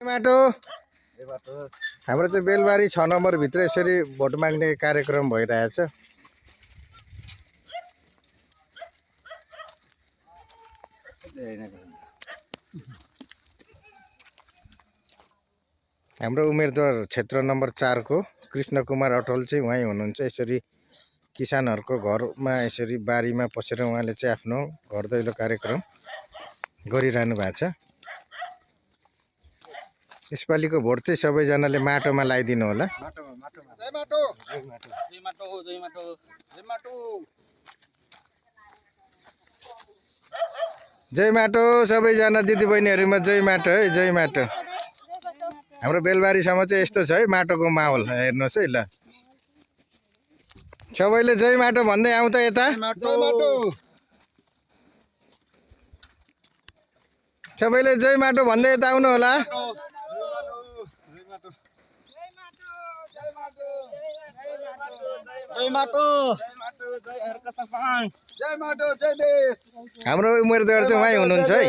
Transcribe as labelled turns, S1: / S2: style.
S1: माटो हाम्रो चाहिँ बेलबारी 6 नम्बर भित्र यसरी भोट माग्ने कार्यक्रम भइरहेछ। हाम्रो उम्मेदवार क्षेत्र नम्बर 4 को कृष्ण कुमार अटल चाहिँ उहाँ हुनुहुन्छ। यसरी किसानहरुको घरमा यसरी बारीमा पसेर उहाँले चाहिँ आफ्नो घर दैलो कार्यक्रम गरिरहनु भएको छ। यसपालिको भोट चाहिँ सबैजनाले माटोमा लगाइदिनु होला।
S2: जय माटो जय माटो जय माटो जय माटो जय माटो
S1: जय माटो सबैजना दिदीबहिनीहरुमा जय माटो है जय माटो। हाम्रो बेलबारीसम्म चाहिँ यस्तो छ है माटोको माहौल हेर्नुस् है ल। सबैले जय माटो भन्दै आउँ त यता।
S2: जय माटो
S1: सबैले जय माटो भन्दै यता आउनु होला।
S2: जय माटो जय हरका सरपञ्च जय माटो जय देश।
S1: हाम्रो उम्मेदवार चाहिँ उहाँ हुनुहुन्छ है।